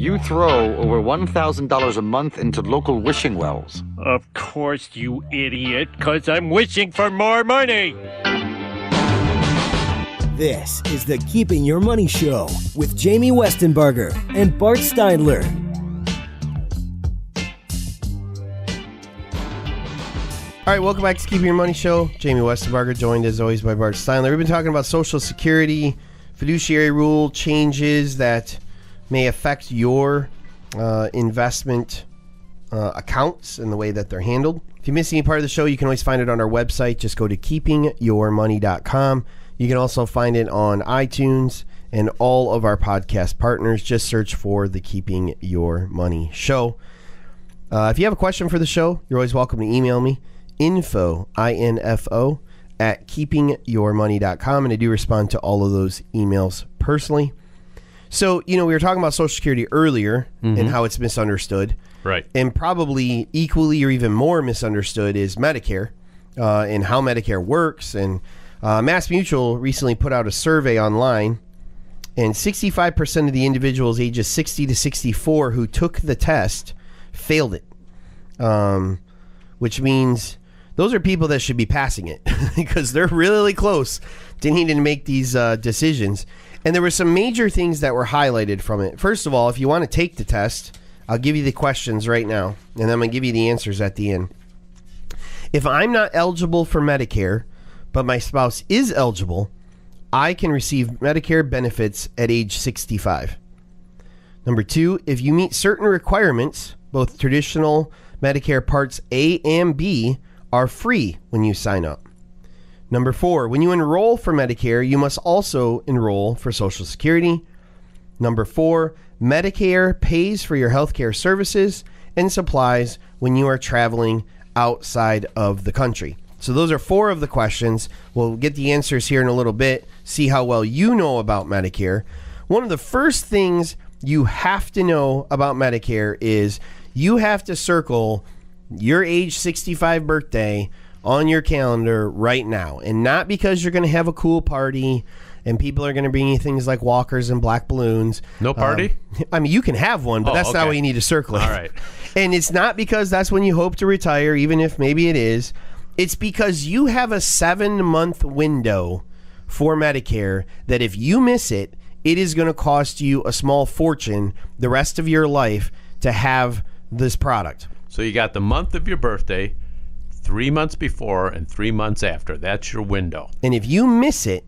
You throw over $1,000 a month into local wishing wells. Of course, you idiot, because I'm wishing for more money. This is the Keeping Your Money Show with Jamie Westenberger and Bart Steindler. All right, welcome back to Keeping Your Money Show. Jamie Westenberger, joined as always by Bart Steindler. We've been talking about Social Security, fiduciary rule changes that may affect your investment accounts and the way that they're handled. If you miss any part of the show, you can always find it on our website. Just go to keepingyourmoney.com. You can also find it on iTunes and all of our podcast partners. Just search for the Keeping Your Money Show. If you have a question for the show, you're always welcome to email me, info, I-N-F-O, at keepingyourmoney.com, and I do respond to all of those emails personally. So, we were talking about Social Security earlier and how it's misunderstood. Right. And probably equally or even more misunderstood is Medicare and how Medicare works. And Mass Mutual recently put out a survey online, and 65% of the individuals ages 60 to 64 who took the test failed it, which means those are people that should be passing it because they're really close to needing to make these decisions. And there were some major things that were highlighted from it. First of all, if you want to take the test, I'll give you the questions right now, and I'm going to give you the answers at the end. If I'm not eligible for Medicare, but my spouse is eligible, I can receive Medicare benefits at age 65. Number 2, if you meet certain requirements, both traditional Medicare Parts A and B are free when you sign up. Number 4, when you enroll for Medicare, you must also enroll for Social Security. Number 4, Medicare pays for your healthcare services and supplies when you are traveling outside of the country. So those are 4 of the questions. We'll get the answers here in a little bit, see how well you know about Medicare. One of the first things you have to know about Medicare is you have to circle your age 65 birthday on your calendar right now. And not because you're going to have a cool party and people are going to bring you things like walkers and black balloons. No party? I mean, you can have one, but that's okay. not what you need to circle it. All right. And it's not because that's when you hope to retire, even if maybe it is. It's because you have a 7-month window for Medicare that if you miss it, it is going to cost you a small fortune the rest of your life to have this product. So you got the month of your birthday, 3 months before and 3 months after. That's your window. And if you miss it,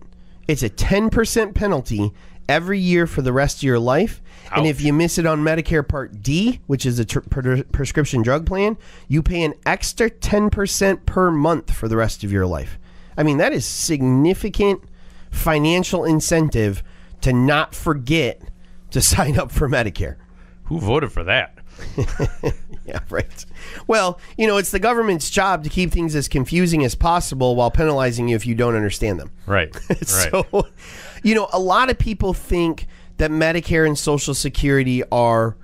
it's a 10% penalty every year for the rest of your life. Ouch. And if you miss it on Medicare Part D, which is a prescription drug plan, you pay an extra 10% per month for the rest of your life. I mean, that is significant financial incentive to not forget to sign up for Medicare. Who voted for that? Yeah, right. Well, it's the government's job to keep things as confusing as possible while penalizing you if you don't understand them. Right. So, a lot of people think that Medicare and Social Security are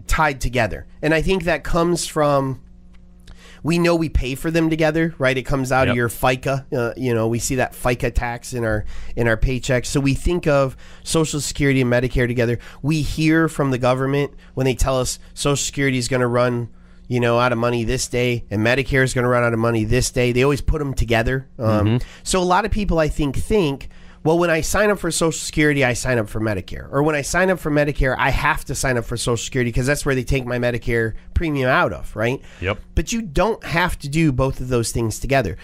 tied together. And I think that comes from, we know we pay for them together, right? It comes out of your FICA. We see that FICA tax in our paychecks. So we think of Social Security and Medicare together. We hear from the government when they tell us Social Security is going to run, out of money this day and Medicare is going to run out of money this day. They always put them together. So a lot of people, I think, well, when I sign up for Social Security, I sign up for Medicare. Or when I sign up for Medicare, I have to sign up for Social Security because that's where they take my Medicare premium out of, right? Yep. But you don't have to do both of those things together.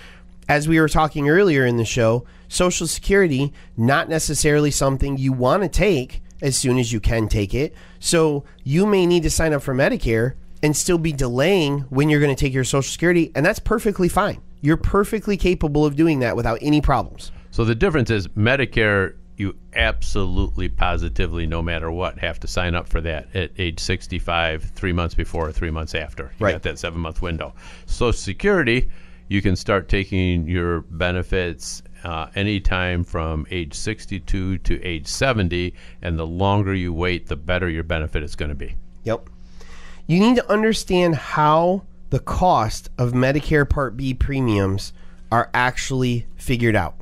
As we were talking earlier in the show, Social Security, not necessarily something you want to take as soon as you can take it. So you may need to sign up for Medicare and still be delaying when you're going to take your Social Security, and that's perfectly fine. You're perfectly capable of doing that without any problems. So the difference is Medicare, you absolutely, positively, no matter what, have to sign up for that at age 65, 3 months before or 3 months after. You got that 7-month window. Social Security, you can start taking your benefits anytime from age 62 to age 70, and the longer you wait, the better your benefit is going to be. Yep. You need to understand how the cost of Medicare Part B premiums are actually figured out.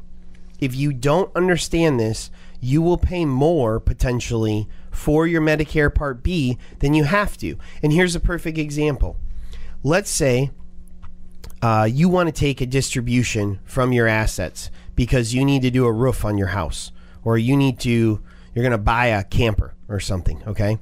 If you don't understand this, you will pay more potentially for your Medicare Part B than you have to. And here's a perfect example. Let's say you want to take a distribution from your assets because you need to do a roof on your house, or you're going to buy a camper or something, okay?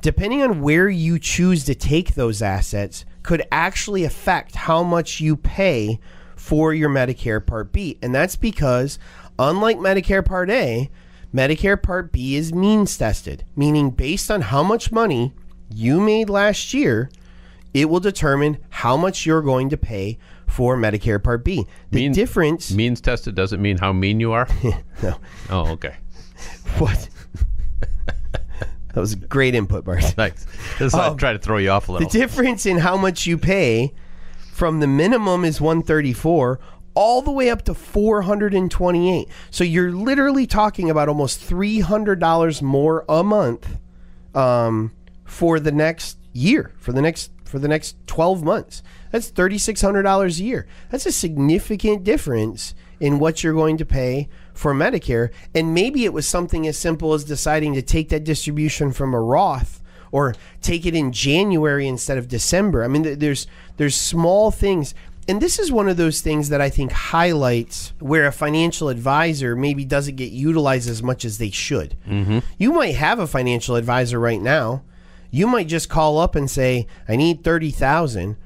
Depending on where you choose to take those assets could actually affect how much you pay for your Medicare Part B. And that's because, unlike Medicare Part A, Medicare Part B is means tested, meaning based on how much money you made last year, it will determine how much you're going to pay for Medicare Part B. The difference... Means tested doesn't mean how mean you are? No. Oh, okay. What? That was great input, Bart. Thanks. I'm trying to throw you off a little. The difference in how much you pay from the minimum is $134 all the way up to $428. So you're literally talking about almost $300 more a month for the next year, for the next 12 months. That's $3,600 a year. That's a significant difference in what you're going to pay for Medicare. And maybe it was something as simple as deciding to take that distribution from a Roth or take it in January instead of December. I mean, there's small things. And this is one of those things that I think highlights where a financial advisor maybe doesn't get utilized as much as they should. Mm-hmm. You might have a financial advisor right now. You might just call up and say, I need $30,000.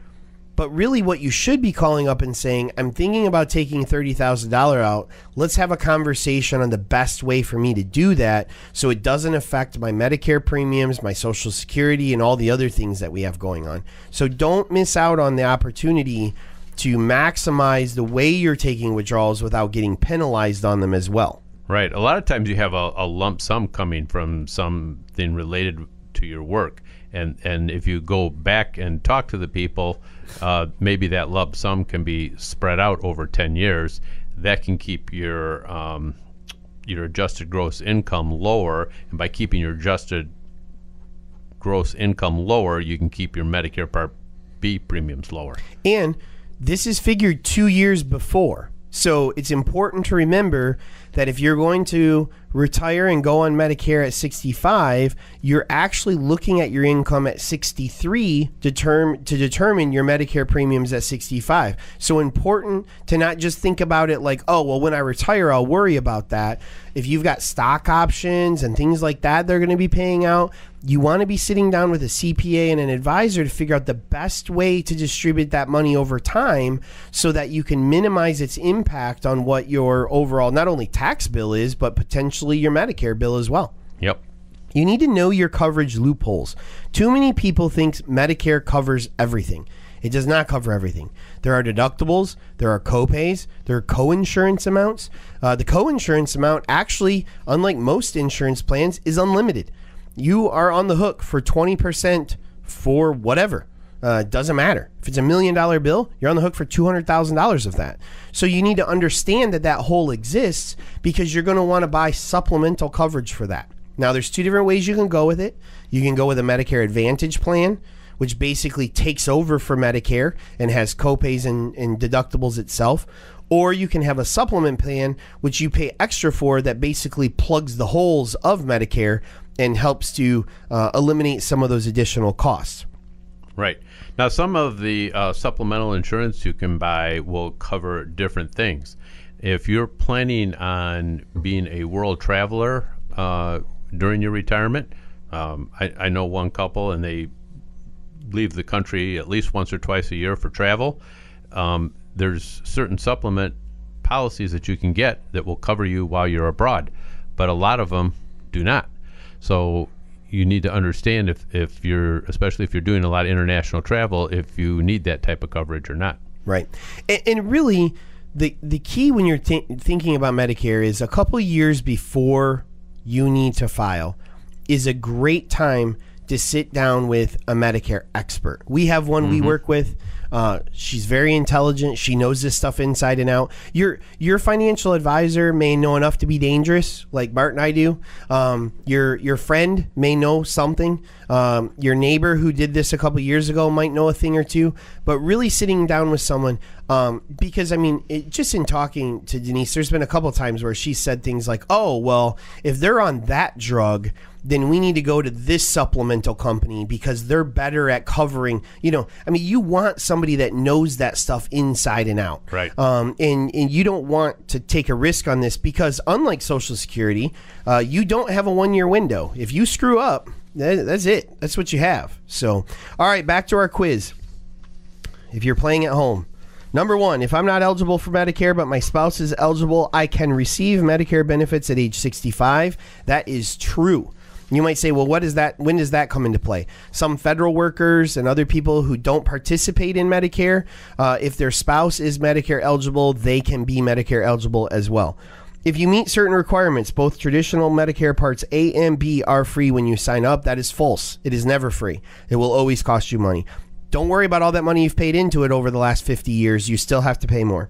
But really what you should be calling up and saying, I'm thinking about taking $30,000 out. Let's have a conversation on the best way for me to do that so it doesn't affect my Medicare premiums, my Social Security, and all the other things that we have going on. So don't miss out on the opportunity to maximize the way you're taking withdrawals without getting penalized on them as well. Right. A lot of times you have a lump sum coming from something related to your work. And if you go back and talk to the people, maybe that lump sum can be spread out over 10 years. That can keep your adjusted gross income lower. And by keeping your adjusted gross income lower, you can keep your Medicare Part B premiums lower. And this is figured 2 years before. So it's important to remember that if you're going to retire and go on Medicare at 65, you're actually looking at your income at 63 to determine your Medicare premiums at 65. So important to not just think about it like, oh, well, when I retire, I'll worry about that. If you've got stock options and things like that they're going to be paying out, you want to be sitting down with a CPA and an advisor to figure out the best way to distribute that money over time so that you can minimize its impact on what your overall, not only tax bill is, but potentially your Medicare bill as well. Yep. You need to know your coverage loopholes. Too many people think Medicare covers everything. It does not cover everything. There are deductibles, there are copays, there are co-insurance amounts. The co-insurance amount actually, unlike most insurance plans, is unlimited. You are on the hook for 20% for whatever. Doesn't matter. If it's $1 million bill, you're on the hook for $200,000 of that. So you need to understand that hole exists because you're going to want to buy supplemental coverage for that. Now, there's two different ways you can go with it. You can go with a Medicare Advantage plan, which basically takes over for Medicare and has copays and deductibles itself. Or you can have a supplement plan, which you pay extra for, that basically plugs the holes of Medicare and helps to eliminate some of those additional costs. Right. Now, some of the supplemental insurance you can buy will cover different things. If you're planning on being a world traveler during your retirement, I know one couple and they leave the country at least once or twice a year for travel. There's certain supplement policies that you can get that will cover you while you're abroad, but a lot of them do not. So you need to understand if you're, especially if you're doing a lot of international travel, if you need that type of coverage or not. Right. And really, the key when you're thinking about Medicare is a couple years before you need to file is a great time to sit down with a Medicare expert. We have one we work with. She's very intelligent. She knows this stuff inside and out. Your financial advisor may know enough to be dangerous, like Bart and I do. Your friend may know something. Your neighbor who did this a couple years ago might know a thing or two. But really sitting down with someone, because I mean, just in talking to Denise, there's been a couple times where she said things like, "Oh, well, if they're on that drug, then we need to go to this supplemental company because they're better at covering," I mean, you want somebody that knows that stuff inside and out. Right. And you don't want to take a risk on this because unlike Social Security, you don't have a 1-year window. If you screw up, that's it. That's what you have. So, all right, back to our quiz. If you're playing at home, number 1, if I'm not eligible for Medicare, but my spouse is eligible, I can receive Medicare benefits at age 65. That is true. You might say, well, when does that come into play? Some federal workers and other people who don't participate in Medicare, if their spouse is Medicare eligible, they can be Medicare eligible as well. If you meet certain requirements, both traditional Medicare Parts A and B are free when you sign up. That is false. It is never free. It will always cost you money. Don't worry about all that money you've paid into it over the last 50 years. You still have to pay more.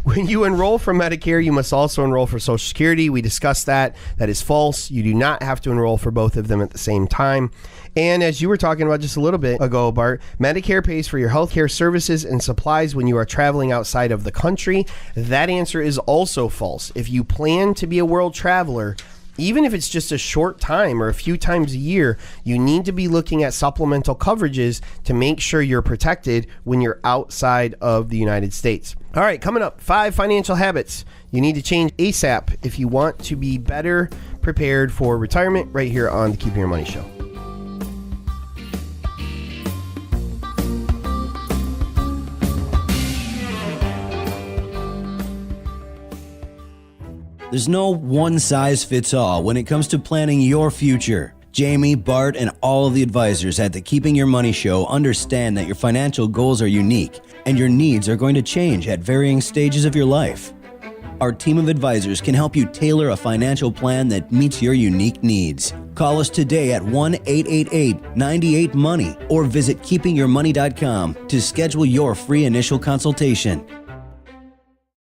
When you enroll for Medicare, you must also enroll for Social Security. We discussed that. That is false. You do not have to enroll for both of them at the same time. And as you were talking about just a little bit ago, Bart, Medicare pays for your healthcare services and supplies when you are traveling outside of the country. That answer is also false. If you plan to be a world traveler, even if it's just a short time or a few times a year, you need to be looking at supplemental coverages to make sure you're protected when you're outside of the United States. All right, coming up, 5 financial habits you need to change ASAP if you want to be better prepared for retirement, right here on the Keeping Your Money Show. There's no one-size-fits-all when it comes to planning your future. Jamie, Bart, and all of the advisors at the Keeping Your Money Show understand that your financial goals are unique and your needs are going to change at varying stages of your life. Our team of advisors can help you tailor a financial plan that meets your unique needs. Call us today at 1-888-98-MONEY or visit keepingyourmoney.com to schedule your free initial consultation.